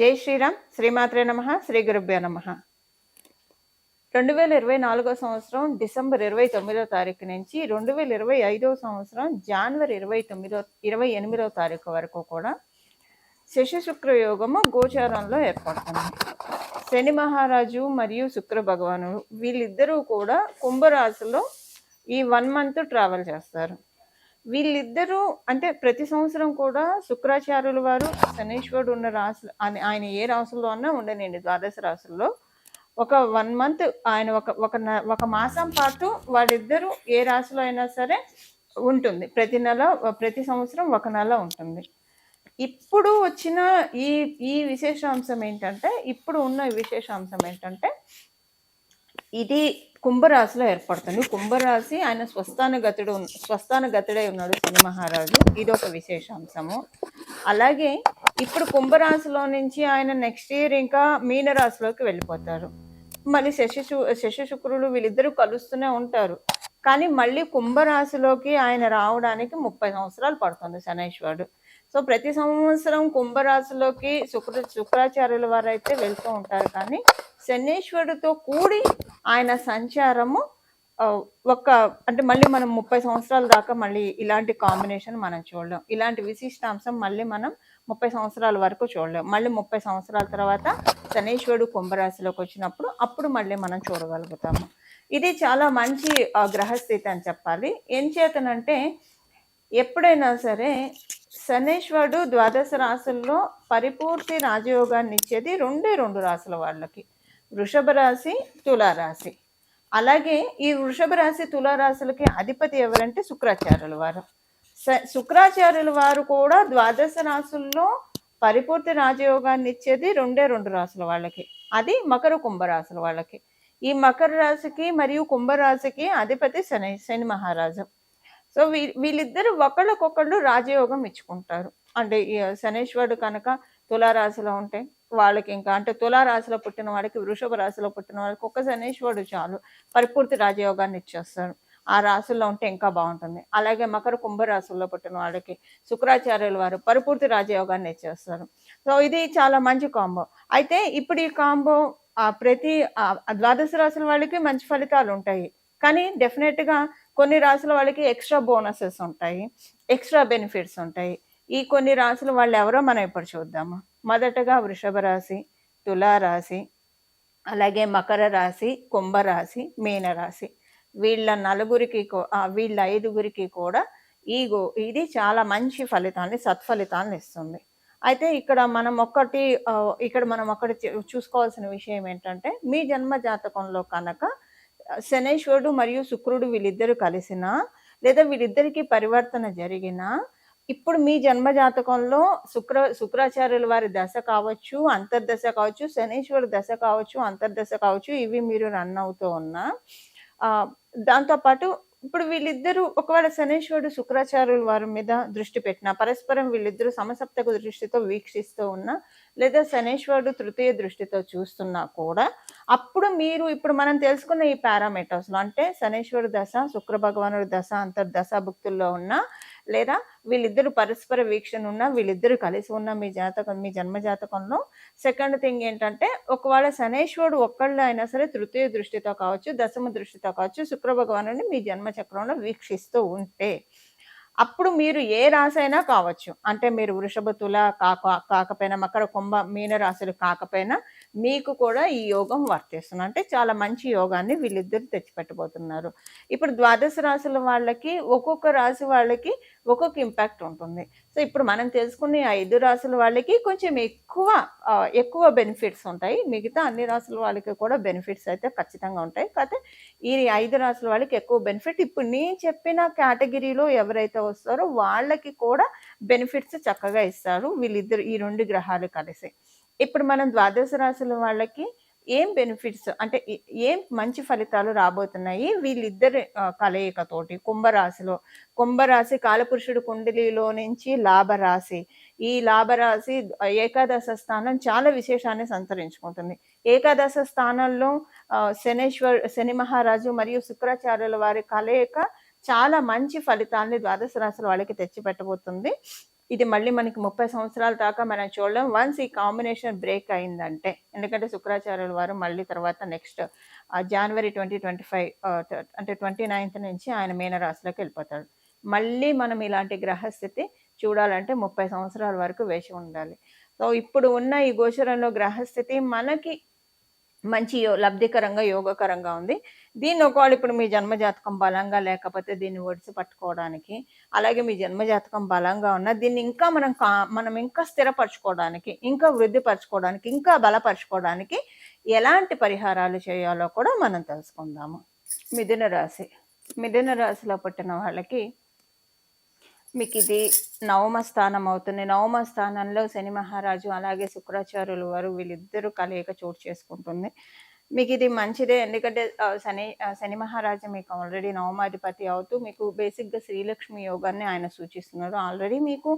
జై శ్రీరామ్. శ్రీమాత్రే నమః. శ్రీ గురుభ్యో నమః. 2024 సంవత్సరం డిసెంబర్ 29వ తారీఖు నుంచి 2025 సంవత్సరం జనవరి 28వ తారీఖు వరకు కూడా శశి శుక్ర యోగము గోచారంలో ఏర్పడుతుంది. శని మహారాజు మరియు శుక్ర భగవానుడు వీళ్ళిద్దరూ కూడా కుంభరాశిలో ఈ 1 మంత్ ట్రావెల్ చేస్తారు. వీళ్ళిద్దరూ అంటే ప్రతి సంవత్సరం కూడా శుక్రాచార్యుల వారు శనీశ్వరుడు ఉన్న రాశులు ఆయన ఏ రాశుల్లో అన్నా ఉండనండి, ద్వాదశ రాశుల్లో ఒక 1 మంత్ ఆయన ఒక మాసం పాటు వాళ్ళిద్దరూ ఏ రాశిలో అయినా సరే ఉంటుంది. ప్రతి సంవత్సరం ఒక నెల ఉంటుంది. ఇప్పుడు వచ్చిన ఈ విశేషాంశం ఏంటంటే ఇది కుంభరాశిలో ఏర్పడుతుంది. కుంభరాశి ఆయన స్వస్థాన గతుడై ఉన్నాడు శని మహారాజు. ఇది ఒక విశేషాంశము. అలాగే ఇప్పుడు కుంభరాశిలో నుంచి ఆయన నెక్స్ట్ ఇయర్ ఇంకా మీనరాశిలోకి వెళ్ళిపోతారు. మళ్ళీ శశి శుక్రులు వీళ్ళిద్దరూ కలుస్తూనే ఉంటారు. కానీ మళ్ళీ కుంభరాశిలోకి ఆయన రావడానికి 30 సంవత్సరాలు పడుతుంది శనైశ్వరుడు. సో ప్రతి సంవత్సరం కుంభరాశిలోకి శుక్రాచార్యుల వారు అయితే వెళ్తూ ఉంటారు. కానీ శనీశ్వరుడితో కూడి ఆయన సంచారము అంటే మళ్ళీ మనం 30 సంవత్సరాల దాకా మళ్ళీ ఇలాంటి కాంబినేషన్ మనం చూడలేం. ఇలాంటి విశిష్టాంశం మళ్ళీ మనం 30 సంవత్సరాల వరకు చూడలేం. మళ్ళీ 30 సంవత్సరాల తర్వాత శనీశ్వరుడు కుంభరాశిలోకి వచ్చినప్పుడు అప్పుడు మళ్ళీ మనం చూడగలుగుతాము. ఇది చాలా మంచి గ్రహస్థితి అని చెప్పాలి. ఏం చేతనంటే ఎప్పుడైనా సరే శనీశ్వరుడు ద్వాదశ రాశుల్లో పరిపూర్తి రాజయోగాన్ని ఇచ్చేది రెండు రాశుల వాళ్ళకి, వృషభ రాశి, తులారాశి. అలాగే ఈ వృషభ రాశి, తులారాశులకి అధిపతి ఎవరంటే శుక్రాచార్యుల వారు. శుక్రాచార్యుల వారు కూడా ద్వాదశ రాశుల్లో పరిపూర్తి రాజయోగాన్ని ఇచ్చేది రెండు రాశుల వాళ్ళకి, అది మకర కుంభరాశుల వాళ్ళకి. ఈ మకర రాశికి మరియు కుంభరాశికి అధిపతి శని మహారాజు. సో వీళ్ళిద్దరు ఒకళ్ళకొకళ్ళు రాజయోగం ఇచ్చుకుంటారు. అంటే శనీశ్వరుడు కనుక తులారాశిలో ఉంటే వాళ్ళకి ఇంకా అంటే తులారాశిలో పుట్టిన వాడికి, వృషభ రాశిలో పుట్టిన వాడికి ఒక్క శనీశ్వరుడు చాలు పరిపూర్తి రాజయోగాన్ని ఇచ్చేస్తారు. ఆ రాశుల్లో ఉంటే ఇంకా బాగుంటుంది. అలాగే మకర కుంభరాశుల్లో పుట్టిన వాళ్ళకి శుక్రాచార్యుల వారు పరిపూర్తి రాజయోగాన్ని ఇచ్చేస్తారు. సో ఇది చాలా మంచి కాంబో. అయితే ఇప్పుడు ఈ కాంబో ప్రతి ద్వాదశ రాశుల వాళ్ళకి మంచి ఫలితాలు ఉంటాయి. కానీ డెఫినెట్గా కొన్ని రాశుల వాళ్ళకి ఎక్స్ట్రా బోనసెస్ ఉంటాయి, ఎక్స్ట్రా బెనిఫిట్స్ ఉంటాయి. ఈ కొన్ని రాశుల వాళ్ళు ఎవరో మనం ఇప్పుడు చూద్దాము. మొదటగా వృషభ రాశి, తులారాశి, అలాగే మకర రాశి, కుంభరాశి, మీనరాశి. వీళ్ళ 5గురికి కూడా ఇది చాలా మంచి ఫలితాన్ని, సత్ఫలితాన్ని ఇస్తుంది. అయితే ఇక్కడ మనం ఒకటి చూసుకోవాల్సిన విషయం ఏంటంటే మీ జన్మ జాతకంలో కనుక శనీశ్వరుడు మరియు శుక్రుడు వీళ్ళిద్దరు కలిసినా లేదా వీళ్ళిద్దరికి పరివర్తన జరిగినా ఇప్పుడు మీ జన్మ జాతకంలో శుక్రాచార్యుల వారి దశ కావచ్చు, అంతర్దశ కావచ్చు, శనీశ్వరుడు దశ కావచ్చు, అంతర్దశ కావచ్చు, ఇవి మీరు రన్ అవుతూ ఉన్నా దాంతోపాటు ఇప్పుడు వీళ్ళిద్దరూ ఒకవేళ శనీశ్వరుడు శుక్రాచార్యుల వారి మీద దృష్టి పెట్టినా, పరస్పరం వీళ్ళిద్దరూ సమసప్తక దృష్టితో వీక్షిస్తూ ఉన్నా లేదా శనీశ్వరుడు తృతీయ దృష్టితో చూస్తున్నా కూడా అప్పుడు ఇప్పుడు మనం తెలుసుకున్న ఈ పారామీటర్స్లో అంటే శనీశ్వరుడు దశ, శుక్ర భగవానుడి దశ, అంతర్దశ భుక్తుల్లో ఉన్నా లేదా వీళ్ళిద్దరు పరస్పర వీక్షణ ఉన్నా, వీళ్ళిద్దరు కలిసి ఉన్న మీ జన్మ జాతకంలో సెకండ్ థింగ్ ఏంటంటే ఒకవేళ శనీశ్వరుడు ఒక్కళ్ళు అయినా సరే తృతీయ దృష్టితో కావచ్చు, దశమ దృష్టితో కావచ్చు శుక్ర భగవానుడిని మీ జన్మ చక్రంలో వీక్షిస్తూ ఉంటే అప్పుడు మీరు ఏ రాశి అయినా కావచ్చు, అంటే మీరు వృషభ, తుల కాకపోయినా, మకర, కుంభ, మీన రాశులు కాకపోయినా మీకు కూడా ఈ యోగం వర్తిస్తుంది. అంటే చాలా మంచి యోగాన్ని వీళ్ళిద్దరు తెచ్చిపెట్టబోతున్నారు. ఇప్పుడు ద్వాదశ రాశుల వాళ్ళకి ఒక్కొక్క రాశి వాళ్ళకి ఒక్కొక్క ఇంపాక్ట్ ఉంటుంది. సో ఇప్పుడు మనం తెలుసుకునే 5 రాశుల వాళ్ళకి కొంచెం ఎక్కువ బెనిఫిట్స్ ఉంటాయి. మిగతా అన్ని రాశుల వాళ్ళకి కూడా బెనిఫిట్స్ అయితే ఖచ్చితంగా ఉంటాయి. కాకపోతే ఈ 5 రాశుల వాళ్ళకి ఎక్కువ బెనిఫిట్. ఇప్పుడు నేను చెప్పిన కేటగిరీలో ఎవరైతే వస్తారో వాళ్ళకి కూడా బెనిఫిట్స్ చక్కగా ఇస్తారు వీళ్ళిద్దరు, ఈ 2 గ్రహాలు కలిసి. ఇప్పుడు మనం ద్వాదశ రాశుల వాళ్ళకి ఏం బెనిఫిట్స్ అంటే ఏం మంచి ఫలితాలు రాబోతున్నాయి వీళ్ళిద్దరి కలయికతోటి. కుంభరాశి కాలపురుషుడు కుండలిలో నుంచి లాభరాశి. ఈ లాభరాశి ఏకాదశ స్థానం చాలా విశేషాన్ని సంతరించుకుంటుంది. ఏకాదశ స్థానంలో శని మహారాజు మరియు శుక్రాచార్యుల వారి కలయిక చాలా మంచి ఫలితాన్ని ద్వాదశ రాశుల వాళ్ళకి తెచ్చిపెట్టబోతుంది. ఇది మళ్ళీ మనకి 30 సంవత్సరాల దాకా మనం చూడలేం. వన్స్ ఈ కాంబినేషన్ బ్రేక్ అయిందంటే, ఎందుకంటే శుక్రాచార్యుల వారు మళ్ళీ తర్వాత నెక్స్ట్ జనవరి 2025 అంటే 29థ్ నుంచి ఆయన మీన రాశిలోకెళ్ళిపోతాడు. మళ్ళీ మనం ఇలాంటి గ్రహస్థితి చూడాలంటే 30 సంవత్సరాల వరకు వేచి ఉండాలి. సో, ఇప్పుడు ఉన్న ఈ గోచరంలో గ్రహస్థితి మనకి మంచి లబ్ధికరంగా, యోగకరంగా ఉంది. దీన్ని ఒకవేళ ఇప్పుడు మీ జన్మజాతకం బలంగా లేకపోతే దీన్ని ఒడిసి పట్టుకోవడానికి, అలాగే మీ జన్మజాతకం బలంగా ఉన్నా దీన్ని ఇంకా మనం ఇంకా స్థిరపరచుకోవడానికి, ఇంకా వృద్ధిపరచుకోవడానికి, ఇంకా బలపరచుకోవడానికి ఎలాంటి పరిహారాలు చేయాలో కూడా మనం తెలుసుకుందాము. మిథున రాశి. మిథున రాశిలో పుట్టిన వాళ్ళకి మీకు ఇది నవమ స్థానం అవుతుంది. నవమ స్థానంలో శని మహారాజు అలాగే శుక్రాచార్యులు వారు వీళ్ళిద్దరూ కలయిక చోటు చేసుకుంటుంది. మీకు ఇది మంచిదే. ఎందుకంటే శని మహారాజు మీకు ఆల్రెడీ నవమాధిపతి అవుతూ మీకు బేసిక్‌గా శ్రీలక్ష్మి యోగాన్ని ఆయన సూచిస్తున్నారు. ఆల్రెడీ మీకు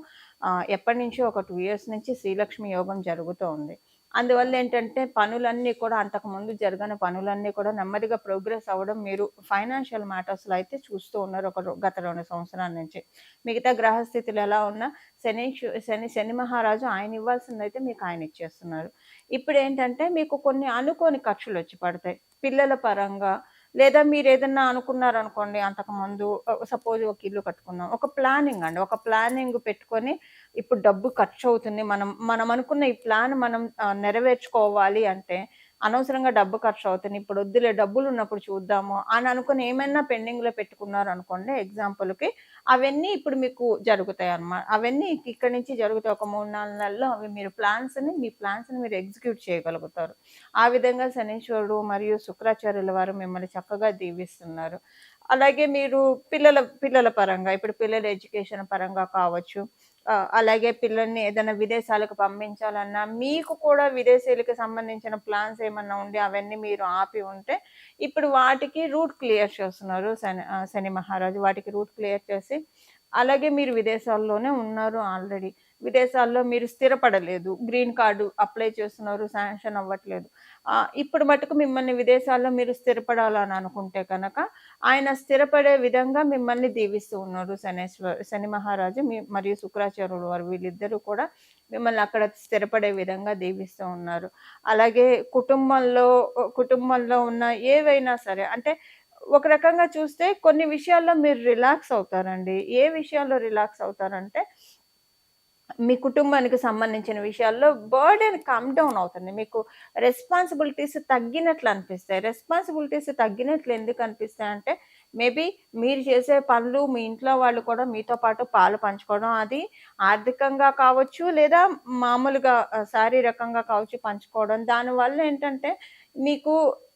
ఎప్పటినుంచో ఒక 2 ఇయర్స్ నుంచి శ్రీలక్ష్మి యోగం జరుగుతూ ఉంది. అందువల్ల ఏంటంటే పనులన్నీ కూడా అంతకుముందు జరగని పనులన్నీ కూడా నెమ్మదిగా ప్రోగ్రెస్ అవ్వడం మీరు ఫైనాన్షియల్ మ్యాటర్స్‌లో అయితే చూస్తూ ఉన్నారు గత 2 సంవత్సరాల నుంచి. మిగతా గ్రహస్థితులు ఎలా ఉన్నా శని మహారాజు ఆయన ఇవ్వాల్సిందైతే మీకు ఆయన ఇచ్చేస్తున్నారు. ఇప్పుడేంటంటే మీకు కొన్ని అనుకోని ఖర్చులొచ్చి పడతాయి. పిల్లల పరంగా లేదా మీరేదన్నా అనుకున్నారనుకోండి అంతకుముందు సపోజ్ ఒక ఇల్లు కట్టుకున్నాం. ఒక ప్లానింగ్ అండి. ఒక ప్లానింగ్ పెట్టుకొని ఇప్పుడు డబ్బు ఖర్చవుతుంది. మనం అనుకున్న ఈ ప్లాన్ మనం నెరవేర్చుకోవాలి అంటే అనవసరంగా డబ్బు ఖర్చవుతుంది. ఇప్పుడు వద్దులే డబ్బులున్నప్పుడు చూద్దాము అని అనుకుని ఏమైనా పెండింగ్‌లో పెట్టుకున్నారనుకోండి ఎగ్జాంపుల్‌కి అవన్నీ ఇప్పుడు మీకు జరుగుతాయన్నమాట. అవన్నీ ఇక్కడి నుంచి జరుగుతాయి. ఒక 3, 4 నెలల్లో అవి మీ ప్లాన్స్‌ని మీరు ఎగ్జిక్యూట్ చేయగలుగుతారు. ఆ విధంగా శనీశ్వరుడు మరియు శుక్రాచార్యుల వారు మిమ్మల్ని చక్కగా దీవిస్తున్నారు. అలాగే మీరు పిల్లల పరంగా ఇప్పుడు పిల్లల ఎడ్యుకేషన్ పరంగా కావచ్చు. అలాగే పిల్లల్ని ఏదైనా విదేశాలకు పంపించాలన్నా, మీకు కూడా విదేశీయులకి సంబంధించిన ప్లాన్స్ ఏమన్నా ఉండి అవన్నీ మీరు ఆపి ఉంటే, ఇప్పుడు వాటికి రూట్ క్లియర్ చేస్తున్నారు శని మహారాజు. వాటికి రూట్ క్లియర్ చేసి అలాగే మీరు విదేశాల్లోనే ఉన్నారు ఆల్రెడీ. విదేశాల్లో మీరు స్థిరపడలేదు. గ్రీన్ కార్డు అప్లై చేస్తున్నారు, శాంక్షన్ అవ్వట్లేదు. ఇప్పుడు మటుకు మిమ్మల్ని విదేశాల్లో మీరు స్థిరపడాలని అనుకుంటే కనుక, ఆయన స్థిరపడే విధంగా మిమ్మల్ని దీవిస్తూ ఉన్నారు శని మహారాజు మరియు శుక్రాచార్యులు వారు వీళ్ళిద్దరూ కూడా మిమ్మల్ని అక్కడ స్థిరపడే విధంగా దీవిస్తూ ఉన్నారు. అలాగే కుటుంబంలో ఉన్న ఏవైనా సరే అంటే ఒక రకంగా చూస్తే కొన్ని విషయాల్లో మీరు రిలాక్స్ అవుతారండి. ఏ విషయాల్లో రిలాక్స్ అవుతారంటే మీ కుటుంబానికి సంబంధించిన విషయాల్లో బర్డెన్ కమ్ డౌన్ అవుతుంది. మీకు రెస్పాన్సిబిలిటీస్ తగ్గినట్లు అనిపిస్తాయి. రెస్పాన్సిబిలిటీస్ తగ్గినట్లు ఎందుకు అనిపిస్తాయంటే, మేబీ మీరు చేసే పనులు మీ ఇంట్లో వాళ్ళు కూడా మీతో పాటు పాలు పంచుకోవడం, అది ఆర్థికంగా కావచ్చు, లేదా మామూలుగా శారీరకంగా కావచ్చు పంచుకోవడం. దానివల్ల ఏంటంటే, మీకు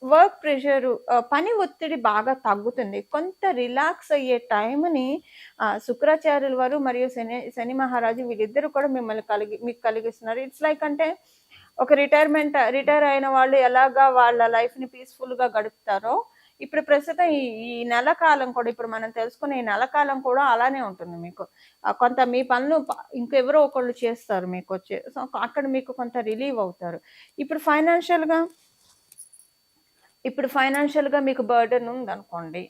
వర్క్ ప్రెషరు పని ఒత్తిడి బాగా తగ్గుతుంది. కొంత రిలాక్స్ అయ్యే టైంని శుక్రాచార్యుల వారు మరియు శని మహారాజు వీళ్ళిద్దరూ కూడా మీకు కలిగిస్తున్నారు. ఇట్స్ లైక్ అంటే ఒక రిటైర్ అయిన వాళ్ళు ఎలాగా వాళ్ళ లైఫ్‌ని పీస్‌ఫుల్‌గా గడుపుతారో, ఇప్పుడు ప్రస్తుతం ఈ నెల కాలం కూడా ఇప్పుడు మనం తెలుసుకునే ఈ నెల కాలం కూడా అలానే ఉంటుంది మీకు. కొంత మీ పనులు ఇంకెవరో ఒకళ్ళు చేస్తారు మీకొచ్చి. సో, అక్కడ మీకు కొంత రిలీవ్ అవుతారు. ఇప్పుడు ఫైనాన్షియల్‌గా మీకు బర్డెన్ ఉందనుకోండి.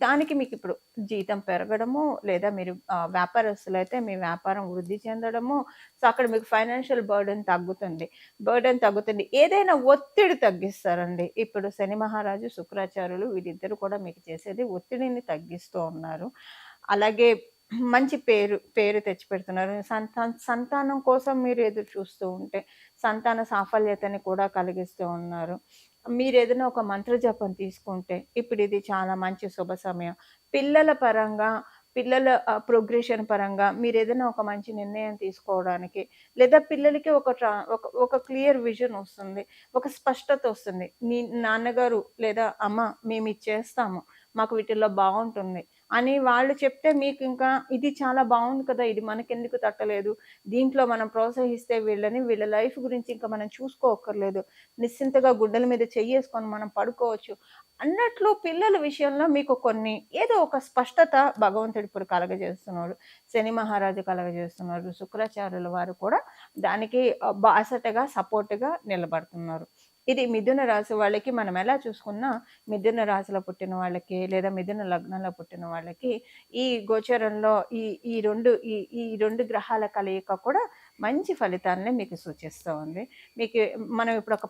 దానికి మీకిప్పుడు జీతం పెరగడము, లేదా మీరు వ్యాపారస్తులైతే మీ వ్యాపారం వృద్ధి చెందడము. సో, అక్కడ మీకు ఫైనాన్షియల్ బర్డెన్ తగ్గుతుంది. ఏదైనా ఒత్తిడి తగ్గిస్తారండి. ఇప్పుడు శని మహారాజు, శుక్రాచార్యులు వీళ్ళిద్దరూ కూడా మీకు చేసేది ఒత్తిడిని తగ్గిస్తూ ఉన్నారు. అలాగే మంచి పేరు తెచ్చిపెడుతున్నారు. సంతానం కోసం మీరు ఎదురు చూస్తూ ఉంటే, సంతాన సాఫల్యతని కూడా కలిగిస్తూ ఉన్నారు. మీరేదైనా ఒక మంత్ర జపం తీసుకుంటే, ఇప్పుడిది చాలా మంచి శుభ సమయం. పిల్లల ప్రోగ్రెషన్ పరంగా మీరేదైనా ఒక మంచి నిర్ణయం తీసుకోవడానికి, లేదా పిల్లలకి ఒక క్లియర్ విజన్ వస్తుంది. ఒక స్పష్టత వస్తుంది. నాన్నగారు లేదా అమ్మ మేమిది చేస్తాము. మాకు వీటిల్లో బావుంటుంది అని వాళ్ళు చెప్తే మీకింకా ఇది చాలా బావుంది కదా! ఇది మనకెందుకు తట్టలేదు? దీంట్లో మనం ప్రోత్సహిస్తే వీళ్ళ లైఫ్ గురించి ఇంకా మనం చూసుకోక్కర్లేదు. నిశ్చింతగా గుడ్డల మీద చెయ్యేసుకొని మనం పడుకోవచ్చు. అన్నట్లు పిల్లల విషయంలో మీకు ఏదో ఒక స్పష్టత భగవంతుడు ఇప్పుడు కలగజేస్తున్నాడు. శని మహారాజు కలగజేస్తున్నారు. శుక్రాచార్యుల వారు కూడా దానికి బాసటగా, సపోర్ట్‌గా నిలబడుతున్నారు. ఇది మిథున రాశి వాళ్ళకి మనం ఎలా చూసుకున్నా మిథున రాశిలో పుట్టిన వాళ్ళకి లేదా మిథున లగ్నంలో పుట్టిన వాళ్ళకి ఈ గోచరంలో ఈ ఈ రెండు ఈ ఈ రెండు గ్రహాల కలయిక కూడా మంచి ఫలితాన్ని మీకు సూచిస్తూ ఉంది. మీకు మనం ఇప్పుడు ఒక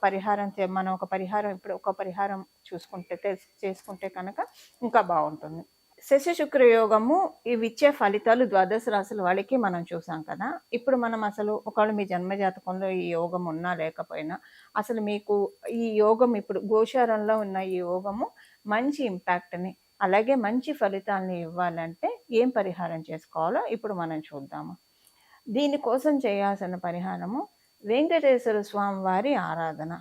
పరిహారం చూసుకుంటే చేసుకుంటే కనుక ఇంకా బాగుంటుంది. శశి శుక్ర యోగము ఇవిచ్చే ఫలితాలు ద్వాదశ రాశుల వాళ్ళకి మనం చూసాం కదా. ఇప్పుడు మనం అసలు ఒకవేళ మీ జన్మజాతకంలో ఈ యోగం ఉన్నా లేకపోయినా అసలు మీకు ఈ యోగం ఇప్పుడు గోచారంలో ఉన్న ఈ యోగము మంచి ఇంపాక్ట్ని అలాగే మంచి ఫలితాలని ఇవ్వాలంటే ఏం పరిహారం చేసుకోవాలో ఇప్పుడు మనం చూద్దాము. దీనికోసం చేయాల్సిన పరిహారము వెంకటేశ్వర స్వామి వారి ఆరాధన.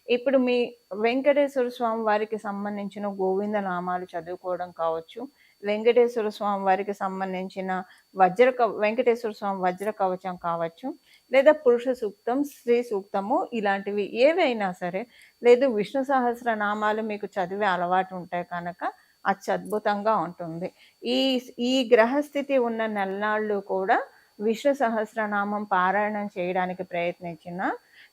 ఇప్పుడు మీ వెంకటేశ్వర స్వామి వారికి సంబంధించిన గోవింద నామాలు చదువుకోవడం కావచ్చు, వెంకటేశ్వర స్వామి వారికి సంబంధించిన వెంకటేశ్వర స్వామి వజ్ర కవచం కావచ్చు, లేదా పురుష సూక్తం, స్త్రీ సూక్తము ఇలాంటివి ఏవైనా సరే, లేదు విష్ణు సహస్ర నామాలు మీకు చదివే అలవాటు ఉంటే కనుక అత్యద్భుతంగా ఉంటుంది. ఈ ఈ గ్రహస్థితి ఉన్న నెలనాళ్ళు కూడా విష్ణు సహస్రనామం పారాయణం చేయడానికి ప్రయత్నించిన,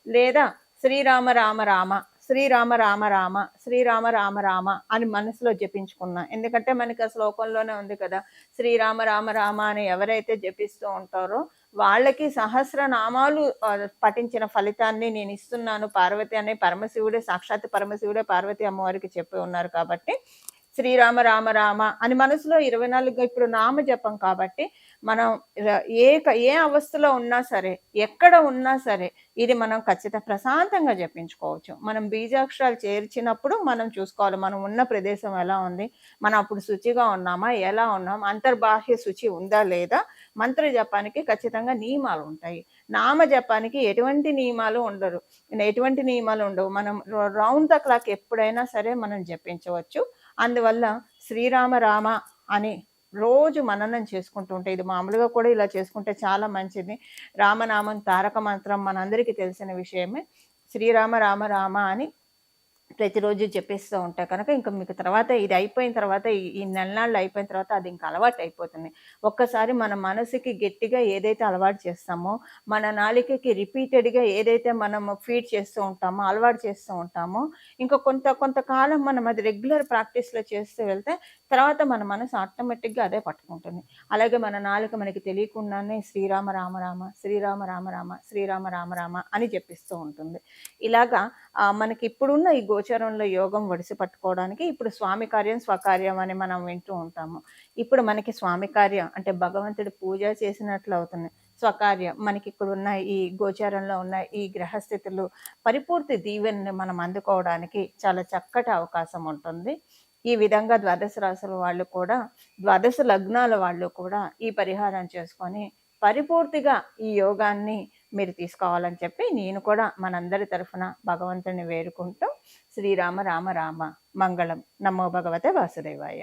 లేదా శ్రీరామ రామ రామ శ్రీరామ రామ రామ శ్రీరామ రామ రామ అని మనసులో జపించుకున్నా. ఎందుకంటే మనకి ఆ శ్లోకంలోనే ఉంది కదా, శ్రీరామ రామ రామ అని ఎవరైతే జపిస్తూ ఉంటారో వాళ్ళకి సహస్రనామాలు పఠించిన ఫలితాన్ని నేను ఇస్తున్నాను పార్వతి అనే పరమశివుడే, సాక్షాత్ పరమశివుడే పార్వతి అమ్మవారికి చెప్పి ఉన్నారు. కాబట్టి శ్రీరామ రామ రామ అని మనసులో 24 ఇప్పుడు నామ జపం కాబట్టి మనం ఏ అవస్థలో ఉన్నా సరే, ఎక్కడ ఉన్నా సరే ఇది మనం ఖచ్చితంగా ప్రశాంతంగా జపించుకోవచ్చు. మనం బీజాక్షరాలు చేర్చినప్పుడు మనం చూసుకోవాలి మనం ఉన్న ప్రదేశం ఎలా ఉంది, మనం అప్పుడు శుచిగా ఉన్నామా, ఎలా ఉన్నాం, అంతర్బాహ్య శుచి ఉందా లేదా. మంత్ర జపానికి ఖచ్చితంగా నియమాలు ఉంటాయి. నామ జపానికి ఎటువంటి నియమాలు ఉండవు. మనం రౌండ్ ద క్లాక్ ఎప్పుడైనా సరే మనం జపించవచ్చు. అందువల్ల శ్రీరామ రామ అని రోజు మననం చేసుకుంటూ ఉంటే, ఇది మామూలుగా కూడా ఇలా చేసుకుంటే చాలా మంచిది. రామనామం తారక మంత్రం మనందరికీ తెలిసిన విషయమే. శ్రీరామ రామ రామ అని ప్రతిరోజు చెప్పేస్తూ ఉంటా కనుక ఇంకా మీకు తర్వాత ఇది అయిపోయిన తర్వాత ఈ నెలనాళ్ళు అయిపోయిన తర్వాత అది ఇంకా అలవాటు అయిపోతుంది. ఒక్కసారి మన మనసుకి గట్టిగా ఏదైతే అలవాటు చేస్తామో, మన నాలికకి రిపీటెడ్గా ఏదైతే మనం ఫీడ్ చేస్తూ ఉంటామో, అలవాటు చేస్తూ ఉంటామో, ఇంకా కొంతకాలం మనం అది రెగ్యులర్ ప్రాక్టీస్లో చేస్తూ వెళ్తే తర్వాత మన మనసు ఆటోమేటిక్గా అదే పట్టుకుంటుంది. అలాగే మన నాలుక మనకి తెలియకుండానే శ్రీరామ రామ రామ శ్రీరామ రామ రామ శ్రీరామ రామ రామ అని చెప్పిస్తూ ఉంటుంది. ఇలాగా మనకి ఇప్పుడున్న ఈ గోచరంలో యోగం ఒడిసి పట్టుకోవడానికి ఇప్పుడు స్వామి కార్యం స్వకార్యం అని మనం వింటూ ఉంటాము. ఇప్పుడు మనకి స్వామి కార్యం అంటే భగవంతుడి పూజ చేసినట్లు అవుతుంది. స్వకార్యం మనకి ఇక్కడ ఉన్న ఈ గోచారంలో ఉన్న ఈ గ్రహస్థితులు పరిపూర్తి దీవెనని మనం అందుకోవడానికి చాలా చక్కటి అవకాశం ఉంటుంది. ఈ విధంగా ద్వాదశ రాశుల వాళ్ళు కూడా, ద్వాదశ లగ్నాల వాళ్ళు కూడా ఈ పరిహారం చేసుకొని పరిపూర్తిగా ఈ యోగాన్ని మీరు తీసుకోవాలని చెప్పి నేను కూడా మనందరి తరఫున భగవంతుని వేడుకుంటూ శ్రీరామ రామ రామ మంగళం. నమో భగవతే వాసుదేవాయ.